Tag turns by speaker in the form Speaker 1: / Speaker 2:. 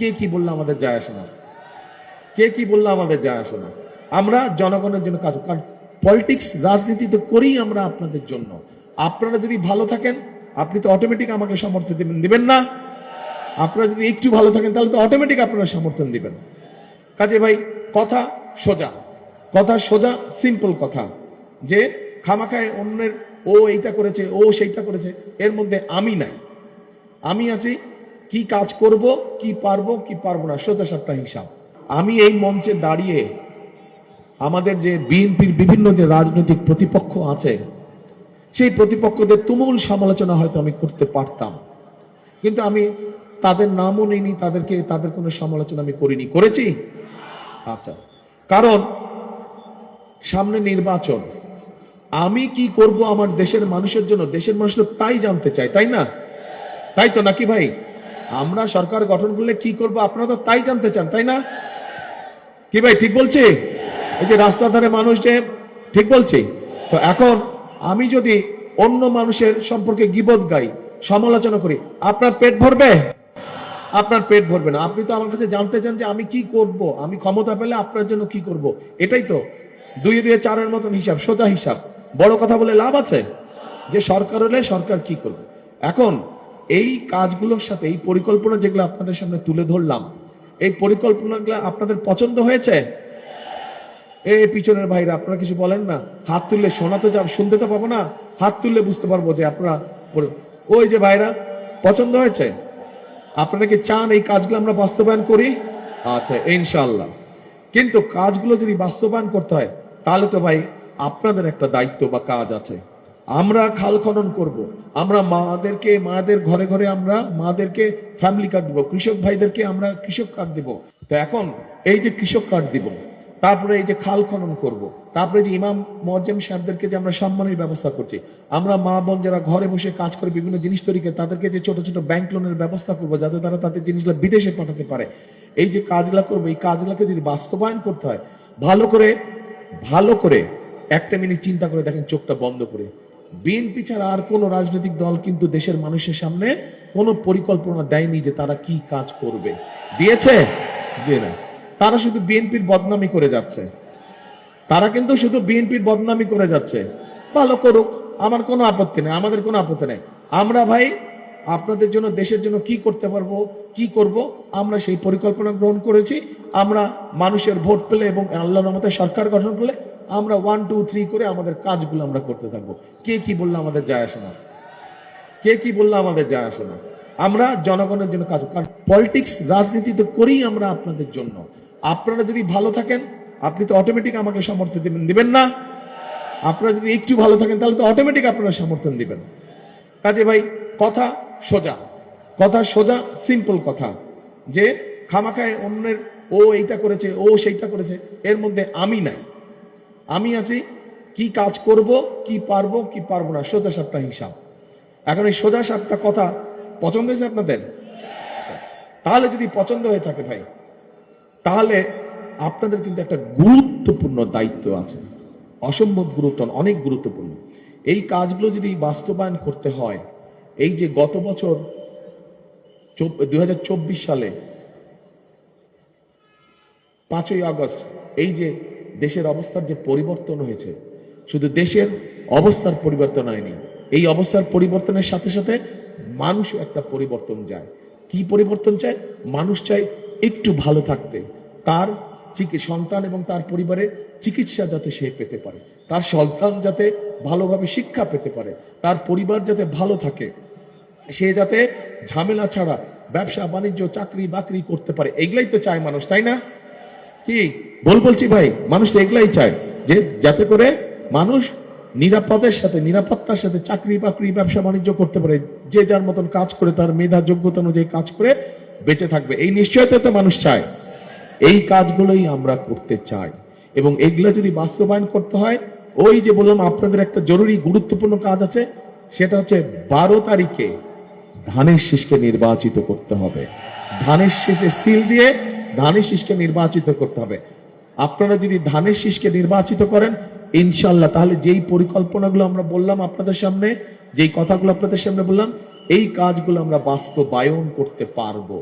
Speaker 1: কে কি বললে আমাদের যায় আসে না, কে কি বললে আমাদের যায় আসে না। আমরা জনগণের জন্য কাজ, কারণ পলিটিক্স, রাজনীতি তো করি আমরা আপনাদের জন্য। আপনারা যদি ভালো থাকেন আপনি তো অটোমেটিক আমাকে সমর্থন দিবেন, দিবেন না? আপনারা যদি একটু ভালো থাকেন তাহলে তো অটোমেটিক আপনারা সমর্থন দিবেন। কাজে ভাই কথা সোজা, কথা সোজা, সিম্পল কথা, যে খামাখায় অন্যের ও এইটা করেছে, ও সেইটা করেছে, এর মধ্যে আমি নাই। আমি আছি কি কাজ করব, কি পারবো কি পারবো না, সোজা সাপটা হিসাব। আমি এই মঞ্চে দাঁড়িয়ে আমাদের যে বিএনপির বিভিন্ন যে রাজনৈতিক প্রতিপক্ষ আছে সেই প্রতিপক্ষদের তুমুল সমালোচনা হয়তো আমি করতে পারতাম, কিন্তু আমি তাদের নামও নিইনি, তাদের কোনো সমালোচনা আমি করিনি। করেছি? আচ্ছা, কারণ সামনে নির্বাচন, আমি কি করব আমার দেশের মানুষের জন্য, দেশের মানুষ তো তাই জানতে চায়, তাই না? তাই তো নাকি ভাই? আমরা সরকার গঠন করলে কি করব আপনারা তো তাই জানতে চান, তাই না? কি ভাই ঠিক বলছি? এই যে রাস্তার ধারে মানুষ, যে ঠিক বলছি তো? এখন আমি যদি অন্য মানুষের সম্পর্কে গীবত গাই, সমালোচনা করি, আপনার পেট ভরবে? আপনার পেট ভরবে না। আপনি তো আমার কাছে জানতে চান যে আমি কি করব, আমি ক্ষমতা পেলে আপনার জন্য কি করব। এটাই তো 2 2 4 মতন হিসাব, সোজা হিসাব। বড় কথা বলে লাভ আছে? যে সরকার হলে সরকার কি করবে। এখন এই কাজগুলোর সাথে এই পরিকল্পনা যেগুলো আপনাদের সামনে তুলে ধরলাম, এই পরিকল্পনাগুলো আপনাদের পছন্দ হয়েছে? এই পিছনের ভাইরা আপনারা কিছু বলেন না, হাত তুললে শোনা তো শুনতে তো পাবো না, হাত তুললে বুঝতে পারবো যে আপনারা, ওই যে ভাইরা পছন্দ হয়েছে। আপনারা কি চান এই কাজগুলো আমরা বাস্তবায়ন করি? আচ্ছা, ইনশাআল্লাহ। কিন্তু কাজগুলো যদি বাস্তবায়ন করতে হয় তাহলে তো ভাই আপনাদের একটা দায়িত্ব বা কাজ আছে। আমরা খাল খনন করব, আমরা মাদের ঘরে ঘরে আমরা মাদেরকে ফ্যামিলি কার্ড দিব, কৃষক ভাইদেরকে আমরা কৃষক কার্ড দিব। তো এখন এই যে কৃষক কার্ড দিব, তারপরে এই যে খাল খনন করব, তারপরে যে ইমাম মুয়াজ্জিম সাহেবদেরকে যে আমরা সম্মানের ব্যবস্থা করছি, আমরা মা বোন যারা ঘরে বসে কাজ করে বিভিন্ন জিনিস তৈরি করে তাদেরকে যে ছোট ছোট ব্যাংক লোনের ব্যবস্থা করবো যাতে তারা তাদের জিনিসগুলো বিদেশে পাঠাতে পারে। এই যে কাজগুলো করবো, এই কাজগুলোকে যদি বাস্তবায়ন করতে হয়, ভালো করে একটা মিনিট চিন্তা করে দেখেন, চোখটা বন্ধ করে। বিএনপি ছাড়া আর কোন রাজনৈতিক দল কিন্তু দেশের মানুষের সামনে কোনো পরিকল্পনা দেয়নি যে তারা কি কাজ করবে। দিয়েছে? দিয়ে না। তারা শুধু বিএনপির বদনামি করে যাচ্ছে, তারা কিন্তু শুধু বিএনপির বদনামি করে যাচ্ছে। ভালো করুক, আমার কোনো আপত্তি নেই, আমাদের কোনো আপত্তি নেই। আমরা ভাই আপনাদের জন্য, দেশের জন্য কি করতে পারবো, কি করব, আমরা সেই পরিকল্পনা গ্রহণ করেছি। আমরা মানুষের ভোট পেলে এবং আল্লাহর রহমতে সরকার গঠন করলে আমরা 1 2 3 করে আমাদের কাজগুলো আমরা করতে থাকবো। কে কি বললে আমাদের যায় আসে না, কে কি বললে আমাদের যায় আসে না। আমরা জনগণের জন্য কাজ, কারণ পলিটিক্স, রাজনীতি তো করি আমরা আপনাদের জন্য। আপনারা যদি ভালো থাকেন আপনি তো অটোমেটিক আমাকে সমর্থন দিবেন, দিবেন না? আপনারা যদি একটু ভালো থাকেন তাহলে তো অটোমেটিক আপনারা সমর্থন দিবেন। কাজে ভাই কথা সোজা, কথা সোজা, সিম্পল কথা, যে খামাখায় অন্যের ও এইটা করেছে, ও সেইটা করেছে, এর মধ্যে আমি নাই। আমি আছি কি কাজ করব, কি পারবো কি পারবো না, সোজা সাপটা হিসাব। এখন এই সোজা সাপটা কথা পছন্দ হয়েছে আপনাদের? তাহলে যদি পছন্দ হয়ে থাকে ভাই, তাহলে আপনাদের কিন্তু একটা গুরুত্বপূর্ণ দায়িত্ব আছে, অসম্ভব গুরুত্ব, অনেক গুরুত্বপূর্ণ। এই কাজগুলো যদি বাস্তবায়ন করতে হয়, এই যে গত বছর 2024 সালে 5ই আগস্ট এই যে দেশের অবস্থার যে পরিবর্তন হয়েছে, শুধু দেশের অবস্থার পরিবর্তন হয়নি, এই অবস্থার পরিবর্তনের সাথে সাথে মানুষও একটা পরিবর্তন চায়। কি পরিবর্তন চায়? মানুষ চায় একটু ভালো থাকতে, তার সন্তান এবং তার পরিবারের চিকিৎসা যাতে সে পেতে পারে, তার সন্তান যাতে ভালোভাবে শিক্ষা পেতে পারে, তার পরিবার যাতে ভালো থাকে, সে যাতে ঝামেলা ছাড়া ব্যবসা বাণিজ্য চাকরি বাকরি করতে পারে। এগুলাই তো চায় মানুষ, তাই না? কি বলছি ভাই, মানুষ তো এগুলাই চায়, যে যাতে করে মানুষ নিরাপদের সাথে, নিরাপত্তার সাথে চাকরি বাকরি ব্যবসা বাণিজ্য করতে পারে, যে যার মতন কাজ করে তার মেধা যোগ্যতা অনুযায়ী কাজ করে বেঁচে থাকবে। এই নিশ্চয়তা তো মানুষ চায়। এই কাজগুলোই আমরা করতে চাই, এবং এগুলো যদি বাস্তবায়ন করতে হয়, ওই যে বললাম আপনাদের একটা জরুরি গুরুত্বপূর্ণ কাজ আছে, সেটা হচ্ছে 12 তারিখে ধানের শীষকে নির্বাচিত করতে হবে। ধানের শীষে সিল দিয়ে ধানের শীষকে নির্বাচিত করতে হবে। আপনারা যদি ধানের শীষকে নির্বাচিত করেন ইনশাআল্লাহ, তাহলে যেই পরিকল্পনাগুলো আমরা বললাম আপনাদের সামনে, যেই কথাগুলো আপনাদের সামনে বললাম, এই কাজগুলো আমরা বাস্তবায়ন করতে পারবো।